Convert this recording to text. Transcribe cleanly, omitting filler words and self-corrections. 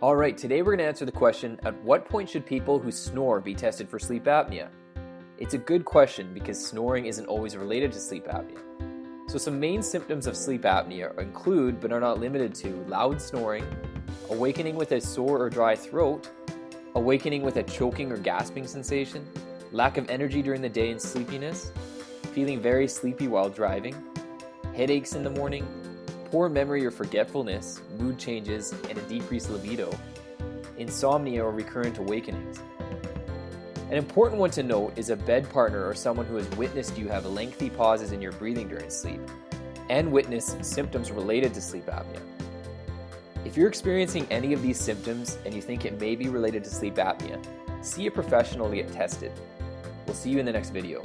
Alright, today we're going to answer the question, at what point should people who snore be tested for sleep apnea? It's a good question because snoring isn't always related to sleep apnea. So some main symptoms of sleep apnea include, but are not limited to, loud snoring, awakening with a sore or dry throat, awakening with a choking or gasping sensation, lack of energy during the day and sleepiness, feeling very sleepy while driving, headaches in the morning, poor memory or forgetfulness, mood changes, and a decreased libido, insomnia or recurrent awakenings. An important one to note is a bed partner or someone who has witnessed you have lengthy pauses in your breathing during sleep, and witness symptoms related to sleep apnea. If you're experiencing any of these symptoms and you think it may be related to sleep apnea, see a professional to get tested. We'll see you in the next video.